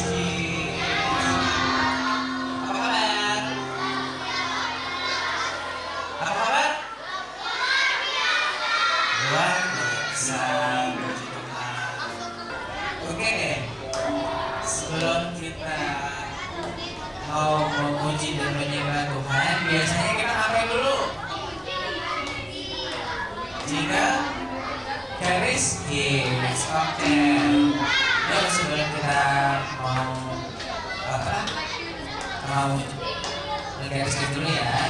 Apa kabar? Apa kabar? Luar biasa, puji Tuhan. Oke deh, sebelum kita mau memuji dan menyembah Tuhan, biasanya kita ngapain dulu? Jika garis yes, oke. Yuk sebelum kita mau garis dulu ya.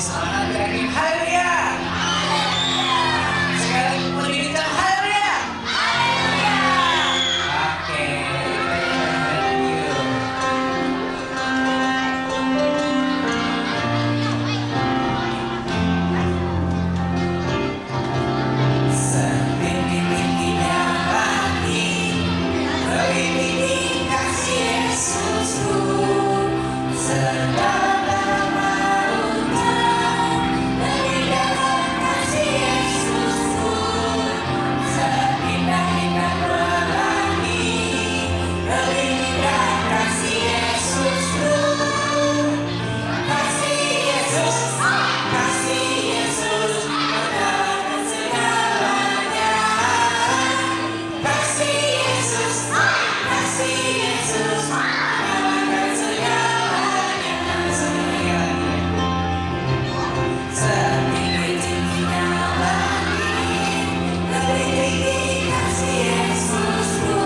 semangat terakhir. Haleluya. Sekali lagi lebih kencang. Haleluya. Oke, kita nyanyi yuk. Setinggi-tingginya langit, lebih tinggi kasih Yesusku. Sedalam lautan, lebih dalam kasih Yesusku. Seindah-indah pelangi, lebih indah kasih Yesusku. Kasih Yesus, mengalahkan segalanya. Kasih Yesus, mengalahkan segalanya. Setinggi-tingginya langit, lebih tinggi kasih Yesusku.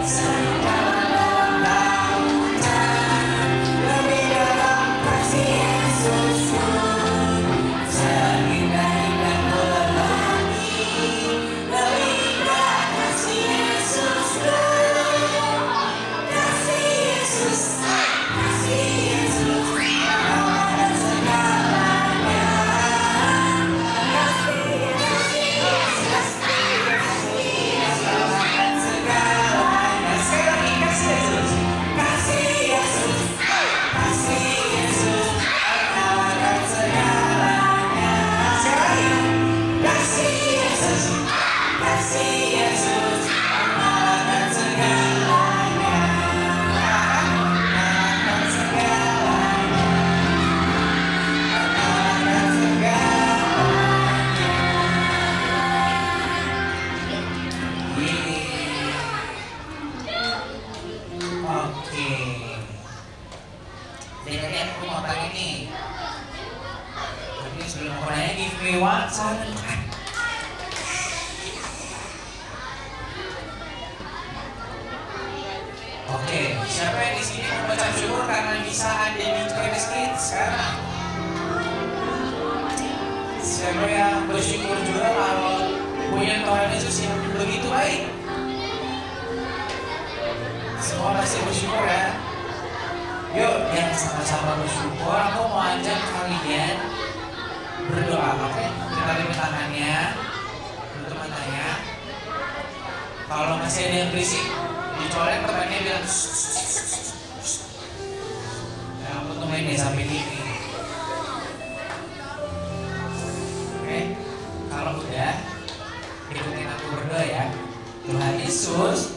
Sedalam lautan, lebih dalam kasih Yesusku. Seindah-indah pelangi, lebih indah kasih Yesusku. Kasih Yesus, mengalahkan segalanya. Kasih Yesus, mengalahkan segalanya. Sekali lagi, kasih Yesus, mengalahkan segalanya. Sekali lagi, kasih Yesus, mengalahkan segalanya. Mengalahkan segalanya. Mengalahkan segalanya. Oke. Jadi aku mau tanya nih. Tapi sebelum aku nanya, give me one second. Oke, siapa yang di sini mengucap syukur karena bisa ada di Travis Kids sekarang? Siapa yang bersyukur juga kalau punya Tuhan Yesus yang begitu baik? Semua pasti bersyukur ya. Yuk, yang sama-sama bersyukur. Aku mau ajak kalian berdoa, oke? Kita lipat tangannya, tutup matanya. Kalau masih ada yang berisik, dicolek temannya bilang ya aku tungguin deh sampai gini. Oke, kalau udah ikutin aku berdoa ya. Tuhan Yesus,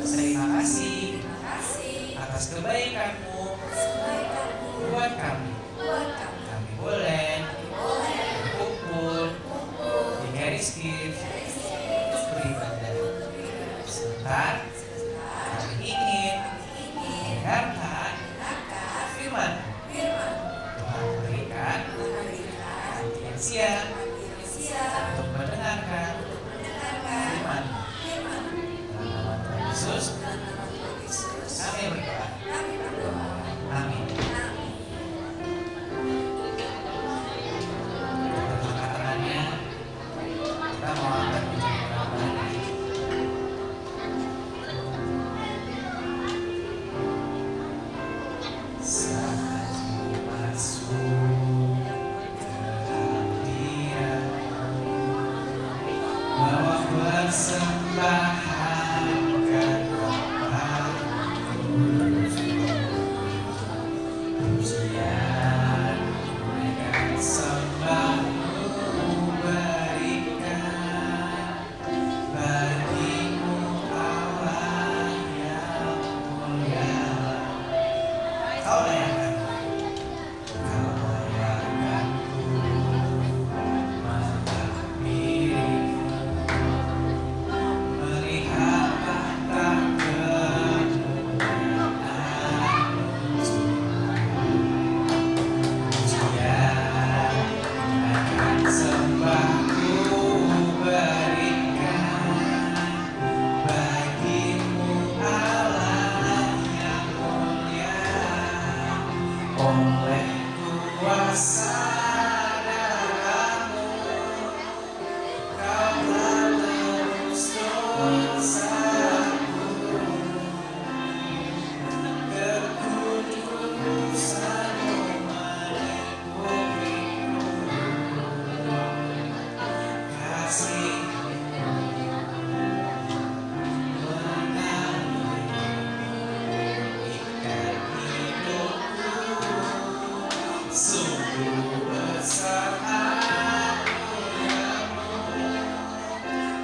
terima kasih atas kebaikan-Mu buat kami. Kami boleh berkumpul di Garis Kids untuk beribadah. Sebentar, kami ingin mendengarkan firman. Tuhan berikan hati yang siap untuk mendengarkan firman. Dalam nama Tuhan Yesus, kami berdoa. Amin. Kita angkat tangannya. Kita mau angkat ujung tangannya. Saat masuk ke hadirat-Mu, bawa persembahan kepada-Mu. Pujian dan sembah-Mu berikan bagi-Mu Allah yang mulia. Kau layakan, melihat tahta kemuliaan. Pujian dan sembah-Mu berikan bagi-Mu Allah yang mulia. Oleh-Ku kuasa darahmu, kau telah tebus dosaku, kekudusanmu melipupiku, kasih sungguh besar anugerahmu,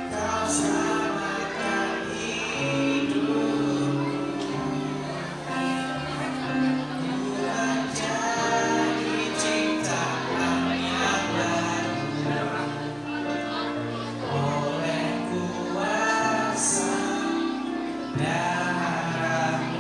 kau selamatkan hidupku, ku menjadi ciptaan yang baru oleh kuasa darahmu.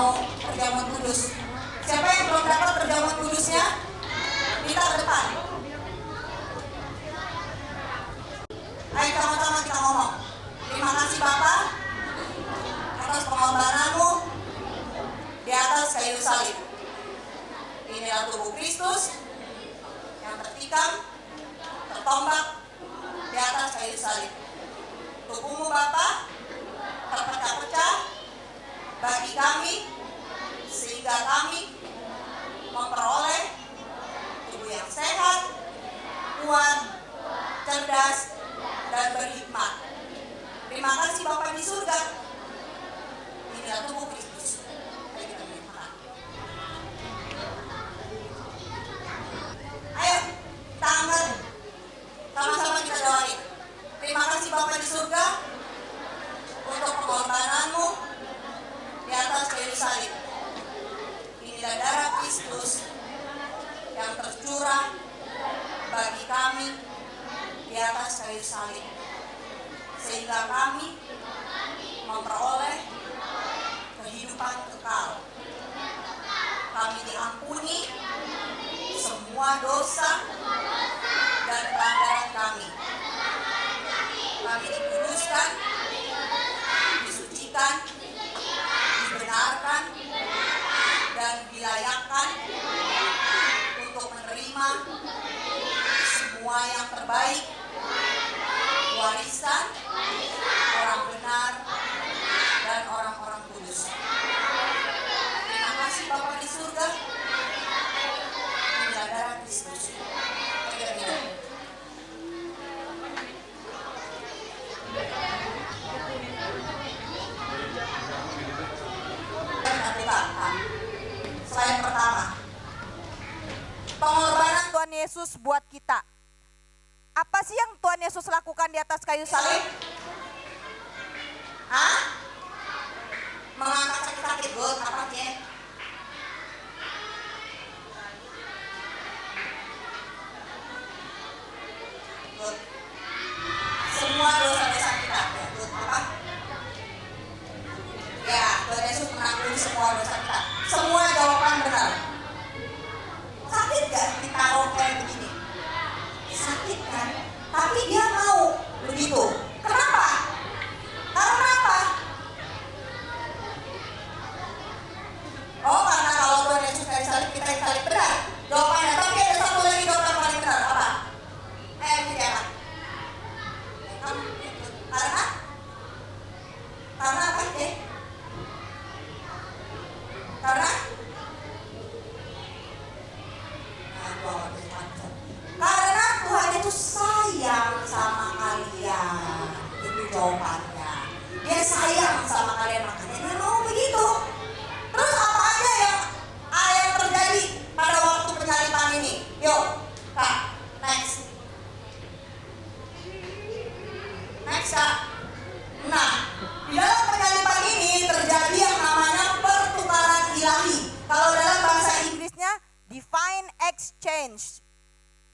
mau perjamuan kudus? Siapa yang belum dapat perjamuan kudusnya? Minta ke depan. Ayo sama-sama kita ngomong. Terima kasih Bapa atas pengorbananmu di atas kayu salib. Inilah tubuh Kristus yang tertikam, tertombak di atas kayu salib. Tubuhmu Bapa terpecah-pecah bagi kami, sehingga kami memperoleh tubuh yang sehat, kuat, cerdas, dan berhikmat. Terima kasih Bapa di surga. Inilah tubuh Kristus. Mari kita makan. Ayo, kita angkat. Sama-sama kita doain. Terima kasih Bapa di surga untuk pengorbananmu di atas kayu salib. Inilah darah Kristus yang tercurah bagi kami di atas kayu salib, sehingga kami memperoleh kehidupan kekal. Kami diampuni semua dosa dan pelanggaran kami. Kami dikuduskan, disucikan, dibenarkan, dan dilayakkan untuk menerima semua yang terbaik, warisan orang benar dan orang-orang kudus. Terima kasih Bapa di surga. Inilah darah Kristus. Slide pertama. Pengorbanan Tuhan Yesus buat kita. Apa sih yang Tuhan Yesus lakukan di atas kayu salib? Hah? Mengangkat sakit-sakit, God, apa sih? God. Semua dosa-dosa kita, ya, God, apa? Ya, Tuhan Yesus menanggung semua dosa kita. Semua jawaban benar. Sakit gak ditaruh kayak begini? Sakit kan? Tapi dia mau begitu. Kenapa? Karena apa? Oh, karena kalau Tuhan Yesus kayu salib, kita yang salib benar. Jawabannya, tapi ada satu lagi jawaban paling benar. Apa? Siapa? Karena apa sih? Karena Tuhan itu sayang sama kalian. Itu jawabannya. Dia sayang sama kalian, makanya dia mau begitu. Terus apa aja yang terjadi pada waktu penyaliban ini? Yuk, Kak, next. Next, Kak. Nah, di dalam penyaliban ini terjadi yang namanya pertukaran ilahi. Kalau dalam bahasa Inggrisnya divine exchange.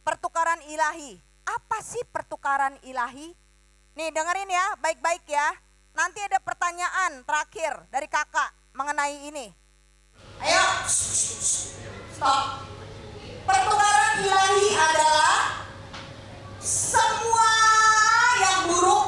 Pertukaran ilahi. Apa sih pertukaran ilahi? Nih dengerin ya, baik-baik ya. Nanti ada pertanyaan terakhir dari kakak mengenai ini. Ayo, stop. Pertukaran ilahi adalah semua yang buruk,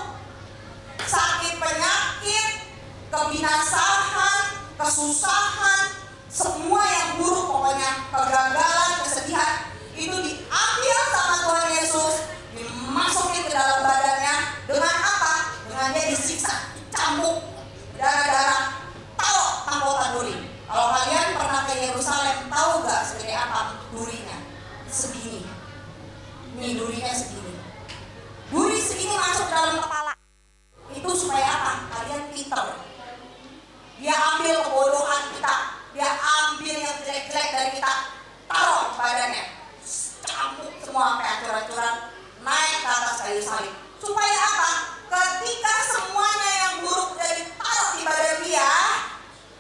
sakit penyakit, kebinasaan, kesusahan, semua yang buruk pokoknya, kegagalan, kesedihan, itu diambil sama Tuhan Yesus, dimasukin ke dalam badannya. Dengan apa? Dengan dia disiksa, cambuk, darah-darah, taruh mahkota duri. Kalau kalian pernah ke Yerusalem, tahu gak segede apa durinya? Segini. Ini durinya segini. Duri segini masuk dalam kepala. Itu supaya apa? Kalian pinter. Dia ambil kebodohan kita, dia ambil yang jelek-jelek dari kita, taruh badannya, campur semua sampai ancur-ancuran, naik ke atas kayu salib. Supaya apa? Ketika semuanya yang buruk udah ditaruh di badan dia,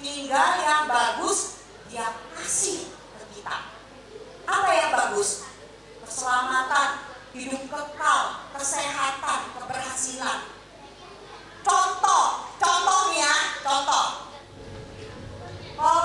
tinggal yang bagus dia kasih ke kita. Apa yang bagus? Keselamatan, hidup kekal, kesehatan, keberhasilan. Contoh nih ya, contoh. Kalau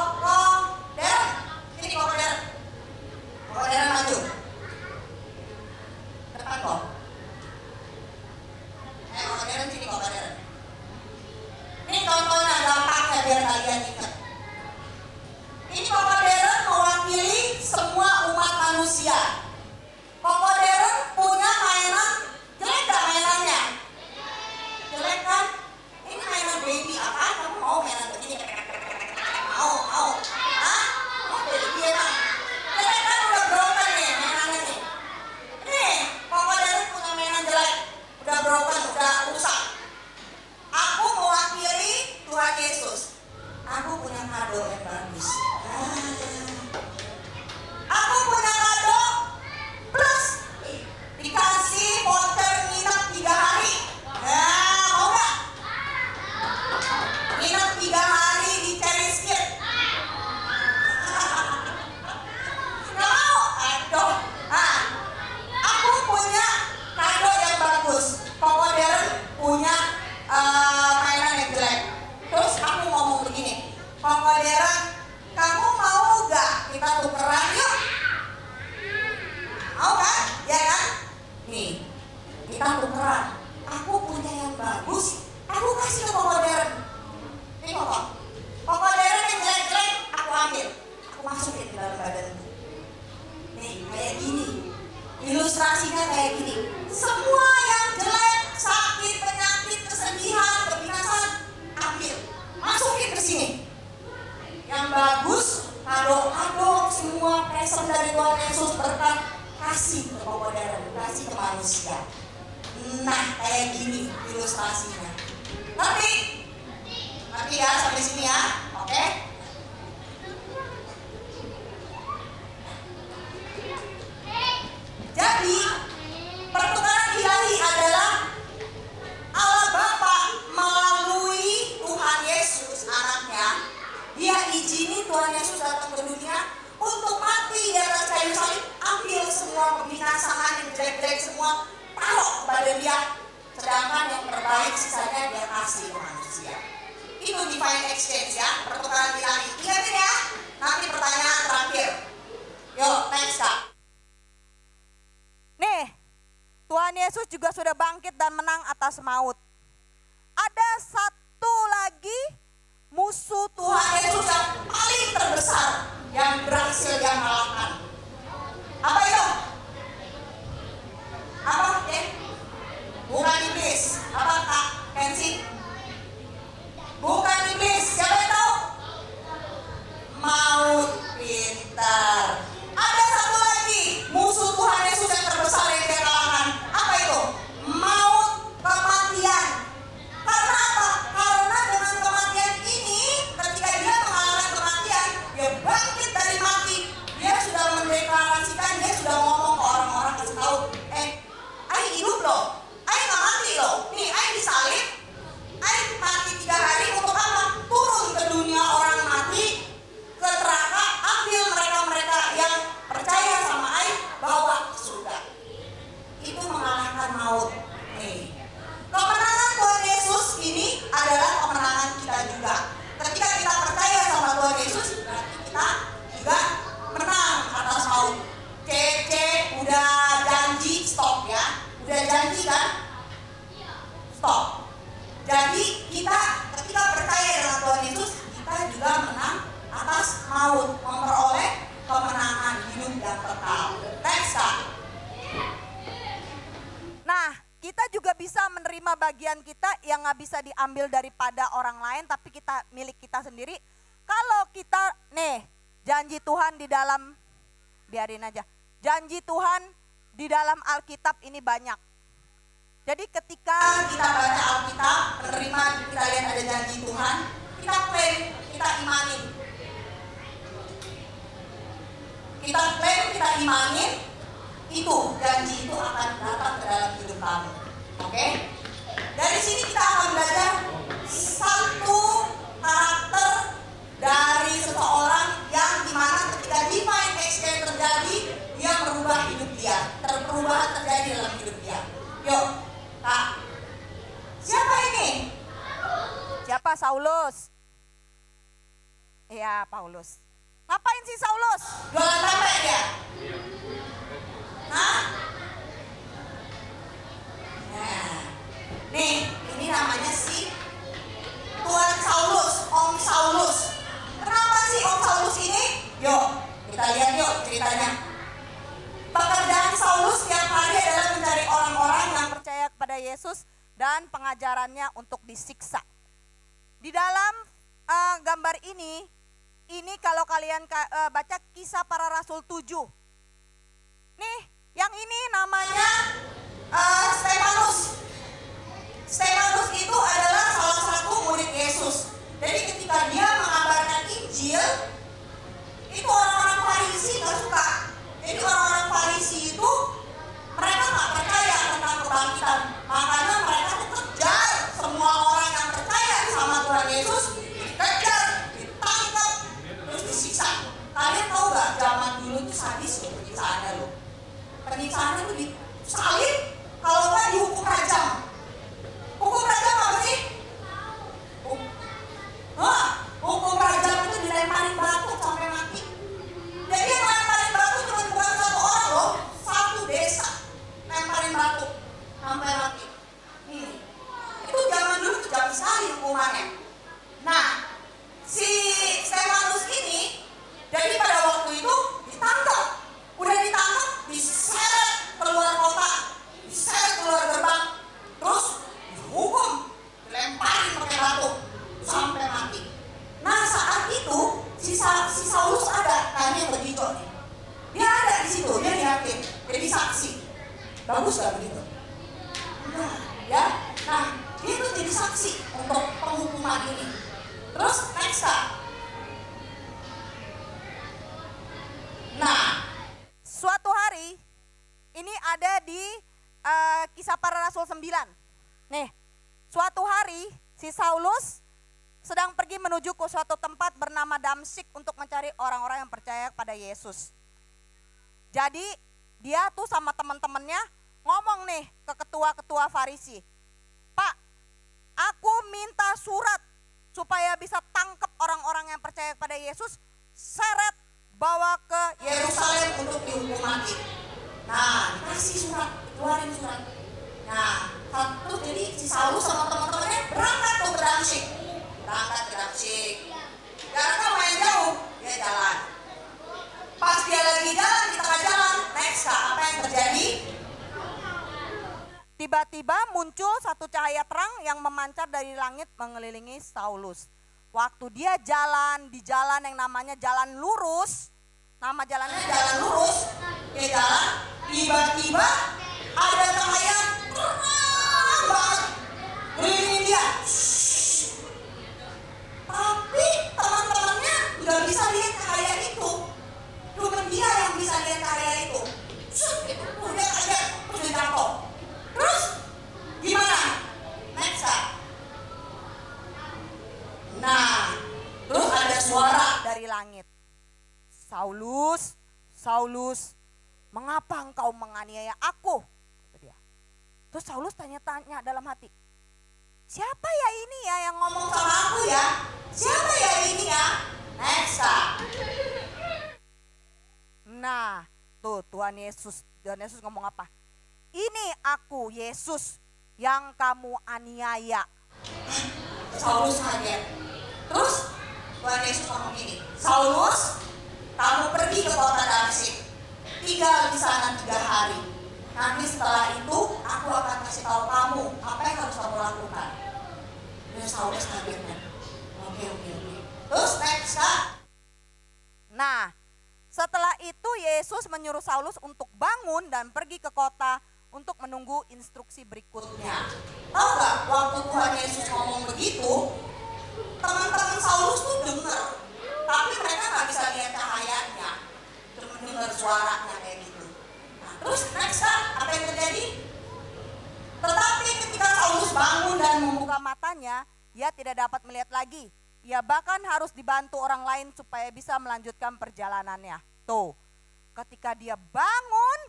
kado yang bagus. Aku punya kado plus dikasih voucher nginep 3 hari. Nah, mau gak? Nginep 3 hari di Cherry Skip. Gak mau? Aduh. Nah, aku punya kado yang bagus. Koko Deren punya mainan yang jelek. Terus aku ngomong begini, Koko Deren, kamu mau gak kita tukeran yuk? Mau kan? Ya kan? Nih, kita tukeran. Aku punya yang bagus, aku kasih ke Koko Deren. Nih Koko Deren yang jelek-jelek aku ambil, aku masukin ke dalam badanku. Nih, kayak gini. Ilustrasinya kayak gini. Semua yang jelek, sakit, penyakit, kesedihan, kebinasan, ambil, masukin ke sini. Yang bagus, kado-kado semua present dari Tuhan Yesus berkat, kasih ke Koko Deren, kasih ke manusia. Nah, kayak gini ilustrasinya. Ngerti? Ngerti ya sampai sini ya? Oke? Jadi, pertukaran ilahi adalah Allah Bapa melalui Tuhan Yesus anaknya. Dia izini Tuhan Yesus datang ke dunia untuk mati di atas kayu salib, ambil semua kebinasaan yang jelek-jelek semua, taruh kepada dia, sedangkan yang terbaik sisanya dia kasih ke manusia. Itu divine exchange ya, pertukaran ilahi. Ingatin ya, nanti pertanyaan terakhir. Yuk, next Kak. Nih, Tuhan Yesus juga sudah bangkit dan menang atas maut. Ada satu lagi musuh Tuhan Yesus yang paling terbesar yang berhasil dia kalahkan. Apa itu? Apa? Bukan iblis. Apa Kak Kensi? Bukan iblis. Siapa yang tahu? Maut. Pintar. Ada satu lagi musuh Tuhan Yesus yang terbesar yang dia kalahkan. Apa itu? Maut, kematian. Karena apa? Karena dengan kematian ini, ketika dia mengalahkan kematian, dia bangkit dari mati. Dia sudah mendeklarasikan, dia sudah ngomong ke orang-orang, kasih tahu, I hidup loh, I nggak mati loh. Nih, I disalib, I mati 3 hari untuk apa? Turun ke dunia orang mati, ke neraka, ambil mereka-mereka yang percaya sama I, bawa ke surga. Itu mengalahkan maut. Nih, kemenangan Tuhan Yesus ini adalah kemenangan kita juga. Ketika kita percaya sama Tuhan Yesus, berarti kita juga menang atas maut. Udah janji stop ya, udah janji kan? Stop. Jadi kita ketika percaya dengan Tuhan Yesus, kita juga menang atas maut, memperoleh kemenangan hidup yang kekal. Next Kak. Nah, kita juga bisa menerima bagian kita yang gak bisa diambil daripada orang lain, tapi kita milik kita sendiri. Kalau kita, nih, janji Tuhan di dalam, biarin aja. Janji Tuhan di dalam Alkitab ini banyak. Jadi ketika Kita baca Alkitab, menerima, kita lihat ada janji Tuhan, kita klaim, kita imanin. Kita klaim, kita imanin, itu janji itu akan datang ke dalam hidup kamu. Oke? Dari sini kita akan belajar satu karakter dari seseorang yang dimana ketika divine exchange terjadi, dia merubah hidup dia, perubahan terjadi dalam hidup dia. Yuk, Kak. Siapa ini? siapa Saulus? Iya, Paulus. Ngapain sih Saulus? Jualan tempe dia? Hah? Nah, nih, ini namanya si Tuan Saulus, Om Saulus. Kenapa sih Om Saulus ini? Yuk, kita lihat yuk ceritanya. Pekerjaan Saulus setiap hari adalah mencari orang-orang yang Percaya kepada Yesus dan pengajarannya untuk disiksa. Di dalam gambar ini kalau kalian baca Kisah Para Rasul 7. Nih, yang ini namanya Stefanus. Stefanus itu adalah salah satu murid Yesus. Jadi ketika dia mengabarkan Injil, Kalian tahu gak zaman dulu tuh sadis loh penyiksaannya loh. Penyiksaannya tuh disalib, kalau nggak dihukum rajam. Hukum rajam apa sih? Hukum rajam itu dilemparin batu sampai mati. Jadi yang lemparin batu cuma bukan satu orang loh, satu desa lemparin batu sampai mati. Itu zaman dulu kejam sekali hukumannya. Nah, si Stefanus ini jadi pada waktu itu ditangkap. Udah ditangkap, diseret keluar kota, diseret keluar gerbang, terus dihukum, dilemparin pakai batu sampai mati. Nah saat itu si Saulus ada, tanya ke Jico nih. Dia ada di situ, dia yakin, jadi saksi. Bagus gak begitu? Nah, ya, nah dia tuh jadi saksi untuk penghukuman ini. Terus next Kak. Nah, Suatu hari ini ada di Kisah Para Rasul 9. Nih, suatu hari si Saulus sedang pergi menuju ke suatu tempat bernama Damsyik untuk mencari orang-orang yang percaya pada Yesus. Jadi dia tuh sama teman-temannya ngomong nih ke ketua-ketua Farisi, "Pak, aku minta surat supaya bisa tangkap orang-orang yang percaya pada Yesus, seret bawa ke Yerusalem untuk dihukum mati." Nah, dikasih surat, keluarin surat. Nah, satu jadi si Saulus sama teman-temannya berangkat tuh ke Damsyik. Berangkat ke Damsyik. Karena main jauh, dia jalan. Pas dia lagi jalan di tengah jalan, next Kak, apa yang terjadi? Tiba-tiba muncul satu cahaya terang yang memancar dari langit mengelilingi Saulus. Waktu dia jalan di jalan yang namanya jalan lurus, nama jalannya jalan lurus, Dia jalan, tiba-tiba ada cahaya terang banget ngelilingin dia. Tapi teman-temannya nggak bisa lihat cahaya itu. Cuma dia yang bisa lihat cahaya itu. Udah kaget, terus dia jatuh. Terus gimana? Next Kak. Nah, terus ada suara. dari langit. "Saulus, Saulus, mengapa engkau menganiaya aku?" kata dia. Terus Saulus tanya-tanya dalam hati, "Siapa ya ini ya yang ngomong Ngomong sama aku ya. Siapa ya ini ya? Next Kak. Nah, tuh Tuhan Yesus ngomong apa? "Ini aku, Yesus, yang kamu aniaya." Saulus kaget. Terus Tuhan Yesus ngomong gini, "Saulus, kamu pergi ke kota Damsyik, tinggal di sana 3 hari. Nanti setelah itu aku akan kasih tahu kamu apa yang harus kamu lakukan." Ya Saulus kaget kan. Oke. Terus next Kak. Nah, setelah itu Yesus menyuruh Saulus untuk bangun dan pergi ke kota untuk menunggu instruksi berikutnya. Tahu gak waktu Tuhan Yesus ngomong begitu, teman-teman Saulus tuh dengar, tapi mereka nggak bisa lihat cahayanya, cuma dengar suaranya kayak gitu. Nah, terus next Kak, apa yang terjadi? Tetapi ketika Saulus bangun dan Membuka matanya, ia tidak dapat melihat lagi. Ia bahkan harus dibantu orang lain supaya bisa melanjutkan perjalanannya. Tuh, ketika dia bangun,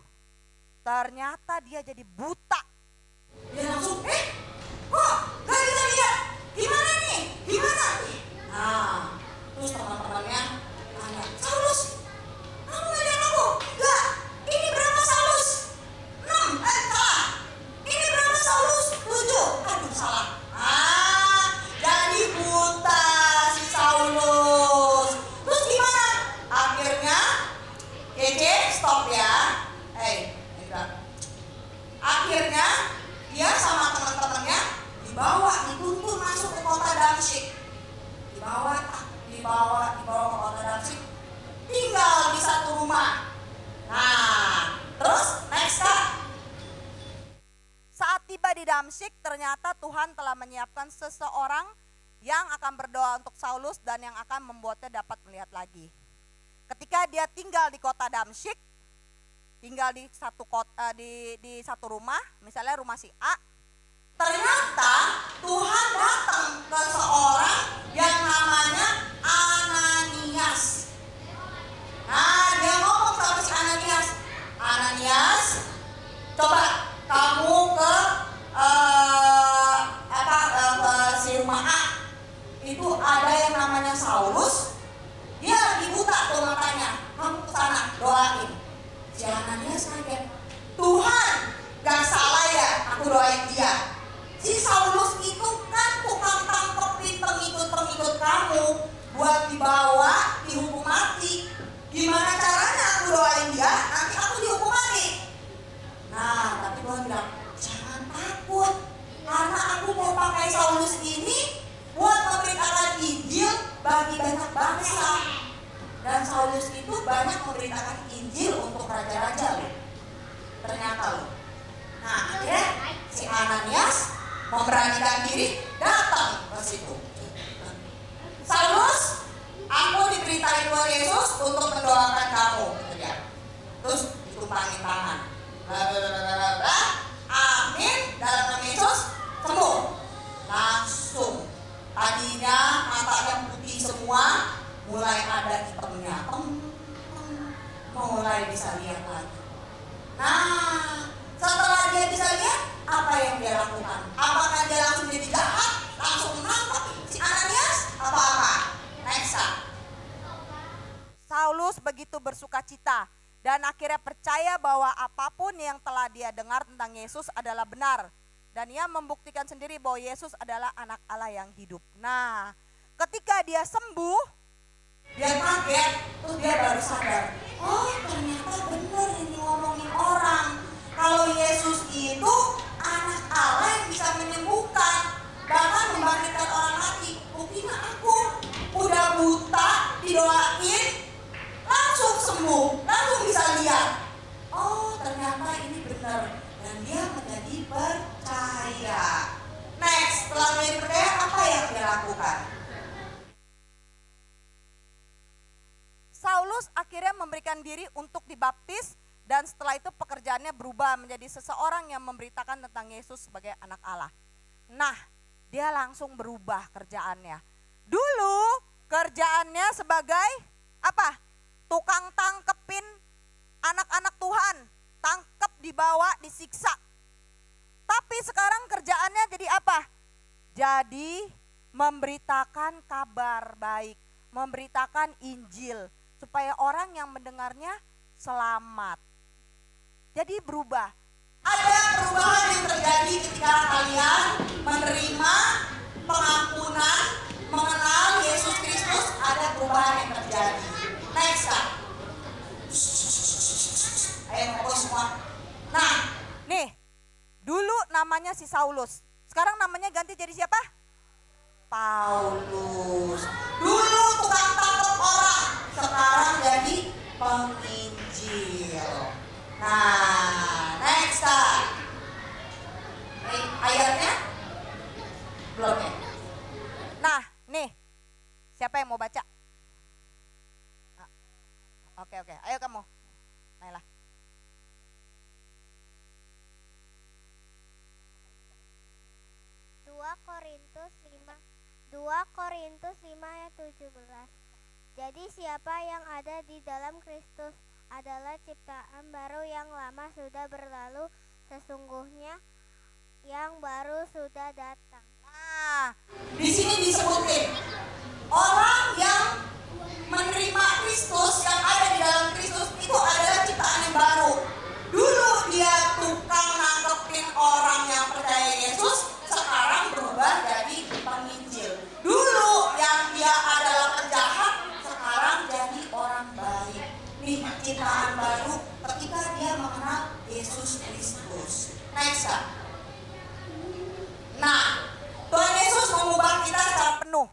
ternyata dia jadi buta. dia langsung, kok nggak bisa lihat? Gimana nih? Gimana? Nah, terus teman-temannya tanya, "Saulus, kamu nggak lihat aku?" "Enggak, ini berapa Saulus?" 6, salah. "Ini berapa Saulus?" 7. Aduh, salah. Jadi buta si Saulus. Terus gimana? Akhirnya, Keke, stop ya. Enggak. Akhirnya dia sama teman-temannya dituntun masuk ke kota Damsyik. Dibawa ke kota Damsyik. Tinggal di satu rumah. Nah, terus next Kak. Saat tiba di Damsyik, ternyata Tuhan telah menyiapkan seseorang yang akan berdoa untuk Saulus dan yang akan membuatnya dapat melihat lagi. Ketika dia tinggal di kota Damsyik, tinggal di satu kota, di satu rumah, misalnya rumah si A, Ternyata Tuhan datang ke seorang yang namanya Ananias. itu ada yang namanya Saulus. Dia lagi buta tuh matanya. Kamu kesana doain. Si Ananias kaget. Tuhan, gak salah ya aku doain dia. Si Saulus itu kan tukang tangkepin pengikut-pengikut kamu buat dibawa dihukum mati. Gimana caranya aku doain dia, nanti aku dihukum mati. Nah, tapi Tuhan bilang, jangan takut, karena aku mau pakai Saulus ini buat memberitakan Injil bagi banyak bangsa. Dan Saulus itu banyak memberitakan Injil untuk raja-raja loh. Ternyata loh. Nah, akhirnya si Ananias memberanikan diri datang ke situ. Saulus, aku diberitain Tuhan Yesus untuk mendoakan kamu, gitu ya. Terus ditumpangin tangan. Amin, dalam nama Yesus sembuh. Langsung. Tadinya matanya putih semua, mulai ada hitamnya. Mulai bisa lihat lagi. Nah, setelah dia bisa lihat, apa yang dia lakukan? Apakah dia langsung jadi jahat? Langsung menangkap si Ananias? Apa-apa? Next. Saulus begitu bersukacita dan akhirnya percaya bahwa apapun yang telah dia dengar tentang Yesus adalah benar. Dan ia membuktikan sendiri bahwa Yesus adalah anak Allah yang hidup. Nah, ketika dia sembuh, Dia kaget, terus dia baru sadar. Oh, ternyata benar ini ngomongin orang. Kalau Yesus itu anak Allah yang bisa menyembuhkan, bahkan membangkitkan orang mati. Buktinya aku udah buta, didoain, langsung sembuh, langsung bisa lihat. Oh, ternyata ini benar. Dan dia menjadi percaya. Next, setelah menjadi percaya, apa yang dia lakukan? Saulus akhirnya memberikan diri untuk dibaptis dan setelah itu pekerjaannya berubah menjadi seseorang yang memberitakan tentang Yesus sebagai anak Allah. Nah, dia langsung berubah kerjaannya. Dulu kerjaannya sebagai apa? Tukang tangkepin anak-anak Tuhan, tangkep, dibawa, disiksa. Tapi sekarang kerjaannya jadi apa? Jadi memberitakan kabar baik, memberitakan Injil supaya orang yang mendengarnya selamat. Jadi berubah. Ada perubahan yang terjadi ketika kalian menerima pengampunan, mengenal Yesus Kristus, ada perubahan yang terjadi. Next, Kak. Ayo fokus semua. Nah, Nih, dulu namanya si Saulus. Sekarang namanya ganti jadi siapa? Paulus. Dulu tukang tangkap orang, sekarang jadi penginjil. Nah, next, Kak. Ayatnya belum ya? Nah, nih. Siapa yang mau baca? Oke, ayo kamu. Nailah. Dua Korintus 5 ayat 17. Jadi siapa yang ada di dalam Kristus adalah ciptaan baru, yang lama sudah berlalu, sesungguhnya yang baru sudah datang. Nah, Di sini disebutin orang yang menerima Kristus, yang ada di dalam Kristus itu adalah ciptaan yang baru. Dulu dia tukang nangkepin orang yang percaya Yesus, sekarang berubah jadi penginjil. Dulu yang dia adalah penjahat, sekarang jadi orang baik. Nih, ciptaan baru ketika dia mengenal Yesus Kristus. Next, Kak. Nah, Tuhan Yesus mengubah kita secara penuh.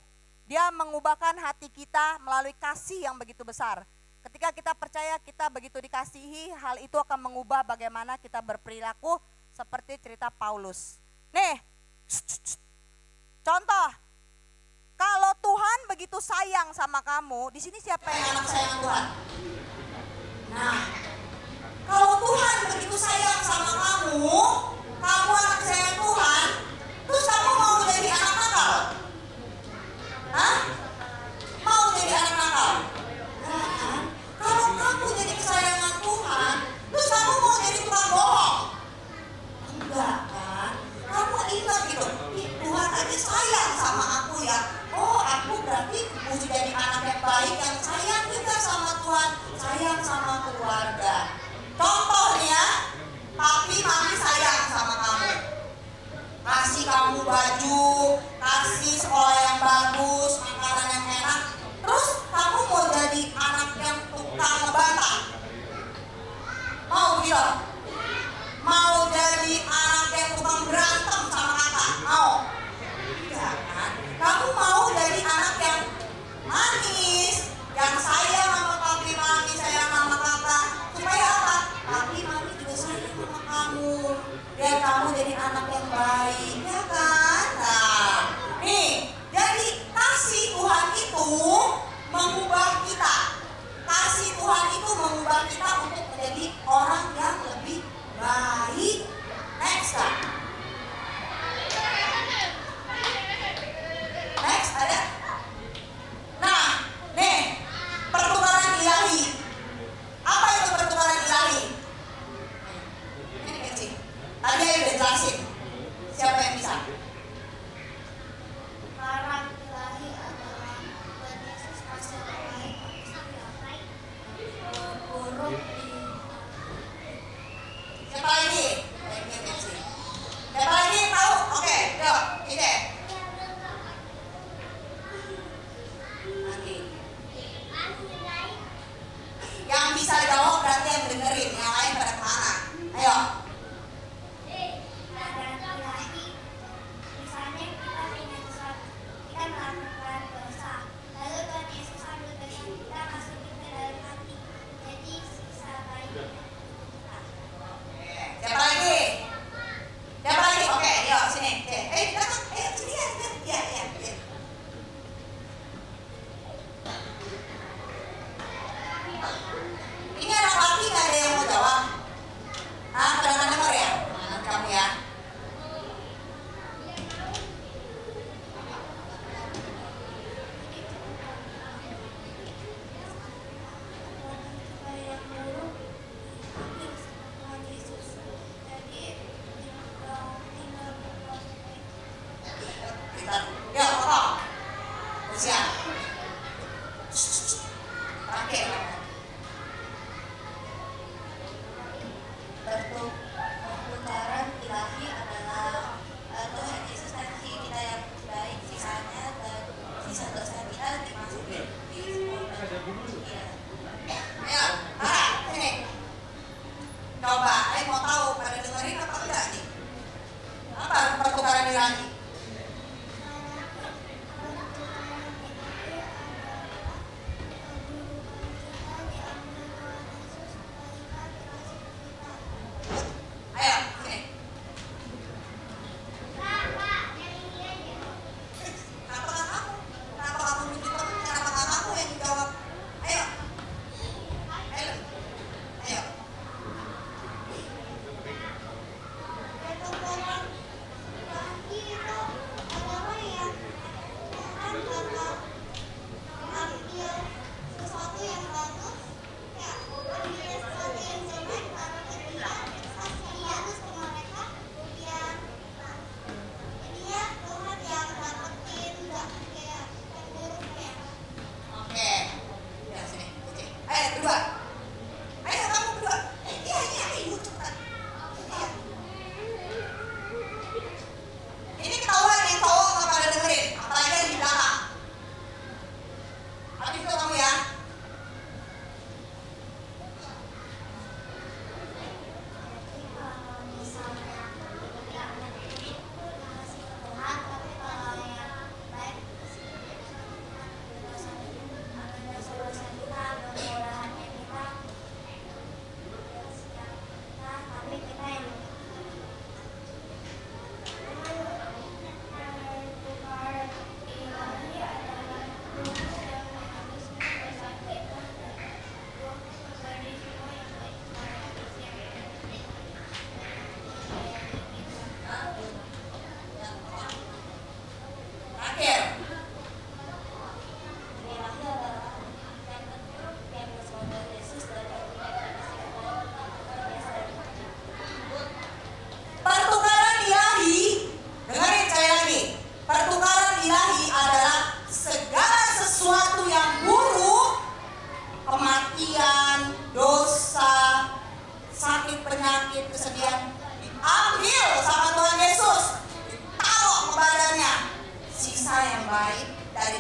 Dia mengubahkan hati kita melalui kasih yang begitu besar. Ketika kita percaya kita begitu dikasihi, hal itu akan mengubah bagaimana kita berperilaku seperti cerita Paulus. Nih, contoh, kalau Tuhan begitu sayang sama kamu, di sini siapa yang anak sayang Tuhan. Nah, kalau Tuhan begitu sayang sama kamu, kamu anak sayang Tuhan, terus kamu mau jadi anak nakal? Hah? Mau jadi anak nakal? Nah, kan? Kalau kamu jadi kesayangan Tuhan, terus kamu mau jadi tukang bohong? Enggak kan? Kamu ingat gitu, Tuhan aja sayang sama aku ya. Oh, kamu baju, kasih sekolah yang bagus, makanan yang enak, terus kamu mau jadi anak yang tukang ngebantah? Mau gitu? Mau jadi anak yang tukang berantem sama kakak? Mau? Iya kan? Kamu mau jadi anak yang manis, yang sayang sama papi mami, sayang sama kakak, supaya apa? Papi mami juga sayang sama kamu, biar kamu jadi anak yang baik, ya kan? Nah, nih, jadi kasih Tuhan itu mengubah kita. Kasih Tuhan itu mengubah kita untuk menjadi orang yang lebih baik. Next, kan? Next, ada? Nah, nih, pertukaran ilahi. Apa itu pertukaran ilahi? Ini kecil. Tadi saya udah jelasin. Siapa yang bisa? Pertukaran ilahi adalah Tuhan Yesus kasih baik buruk di Siapa lagi? Ini kecil. Siapa lagi yang tahu? Oke, yuk, ide. Nanti. Yang bisa jawab berarti yang dengerin, yang lain pada kemana? Ayo. pertukaran ilahi. Misalnya kita punya sesuatu, kita melakukan dosa, lalu Tuhan Yesus ambil dosa kita, masukin ke dalam hati, jadi sisa baik kita. Siapa lagi? Siapa lagi? Oke, yuk sini. Datang. Ayo sini ya. Iya. Ini anak laki nggak ada yang mau jawab? Ah, pada denger ya? Kamu ya. Yang buruk diambil sama Tuhan Yesus, jadi tinggal berbuat baik. Kita. Yuk, potong. Usia. Terakhir. Pertukaran ilahi adalah Tuhan Yesus kasih kita yang baik, sisanya dan sisa dosa kita dimasukin di iya. Ayo, sini. Coba, ayo mau tahu pada dengerin apa enggak nih? Apa pertukaran ilahi? Ayo, sini. Kenapa nggak kamu? Kenapa kamu nunjuk temen? Kenapa nggak kamu yang jawab? Ayo. Ayo. Ayo. Pertukaran ilahi itu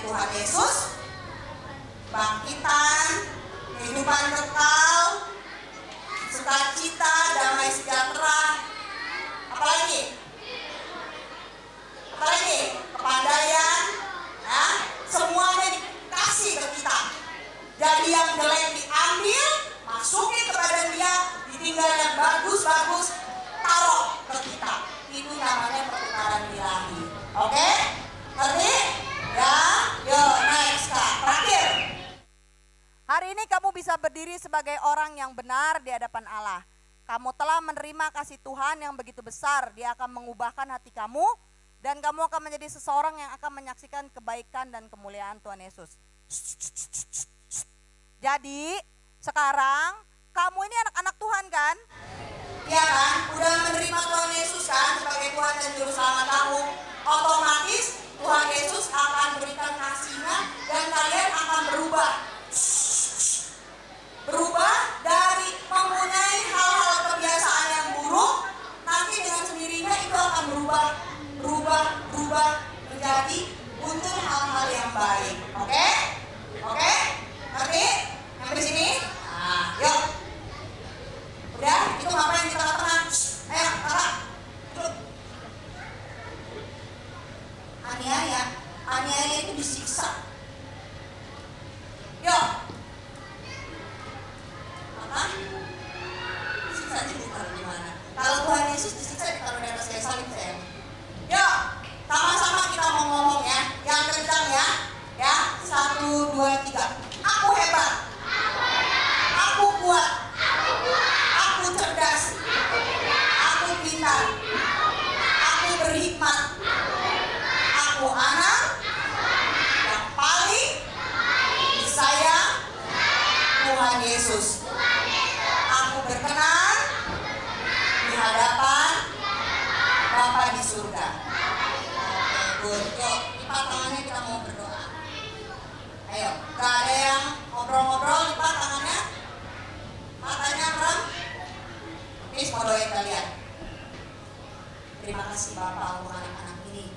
Tuhan Yesus, bangkitan, kehidupan kekal, sukacita, damai sejahtera, apalagi? Kepandaian, ya, semuanya dikasih ke kita. Jadi yang jelek diambil, masukin kepada dia, ditinggal yang bagus-bagus, taruh ke kita. Itu namanya pertukaran ilahi. Oke? Ngerti? Ya, yuk next Kak. Terakhir. Hari ini kamu bisa berdiri sebagai orang yang benar di hadapan Allah. Kamu telah menerima kasih Tuhan yang begitu besar. Dia akan mengubahkan hati kamu dan kamu akan menjadi seseorang yang akan menyaksikan kebaikan dan kemuliaan Tuhan Yesus. Jadi sekarang kamu ini anak-anak Tuhan kan? Iya kan? Udah menerima Tuhan Yesus kan sebagai Tuhan dan Juru Selamat kamu. Otomatis Tuhan Yesus akan berikan kasih-Nya dan kalian akan berubah. Berubah dari mempunyai hal-hal kebiasaan yang buruk, nanti dengan sendirinya itu akan berubah menjadi untuk hal-hal yang baik. Oke? Oke? Ngerti? Sampai sini? Nah, yuk. Udah, itu ngapain di tengah-tengah? Ayo, kakak. Duduk. Aniaya itu disiksa. Yuk. Apa? Disiksa ditaruh di mana? Kalau Tuhan Yesus disiksa ditaruh di atas kayu salib, sayang. Yuk, sama-sama kita mau ngomong ya. Yang kencang ya. Ya, 1, 2, 3. Aku hebat. Aku kuat. Aku cerdas. Aku pintar. Aku berhikmat. Aku anak yang paling disayang Tuhan Yesus. Aku berkenan di hadapan Bapa di surga. Oke, good. Yuk, lipat tangannya, kita mau berdoa. Ayo, gak ada yang ngobrol-ngobrol, lipat tangannya. Matanya merem. Please mau doain kalian. Terima kasih Bapak untuk anak-anak ini.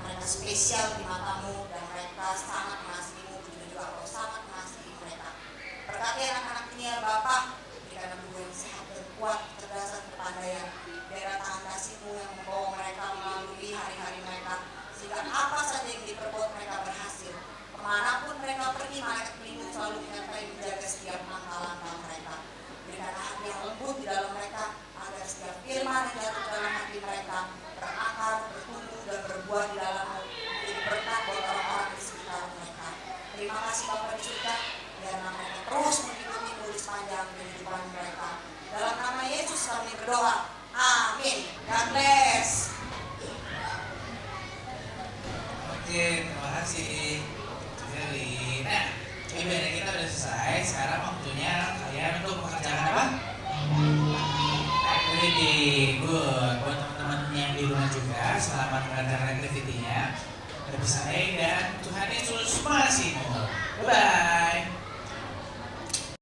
Mereka spesial di matamu dan mereka sangat mengasihimu. Begitu juga Engkau sangat mengasihi mereka. Berkati anak-anak ini ya Bapak. Berikan tubuh yang sehat dan kuat, kecerdasan, kepandaian. Biarlah tangan kasih-Mu yang membawa mereka melalui hari-hari mereka. Sehingga apa saja yang diperbuat mereka berhasil. Kemanapun mereka pergi, malaikat pelindung selalu menyertai menjaga setiap langkah-langkah mereka. Berikan hati yang lembut di dalam mereka, agar setiap firman yang jatuh dalam hati mereka berakar, bertumbuh dan berbuah di dalammu, menjadi berkat buat orang-orang di sekitar mereka. Terima kasih Bapak di surga, biarlah mereka terus mengikuti-Mu di sepanjang kehidupan mereka. Dalam nama Yesus kami berdoa. Amin. God bless. Oke, terima kasih. Jadi, nah, ibadah kita udah selesai. Sekarang waktunya kalian untuk mengerjakan apa? Activity, good. Buat teman-teman yang di rumah juga, selamat mengerjakan activity-nya. Udah bisa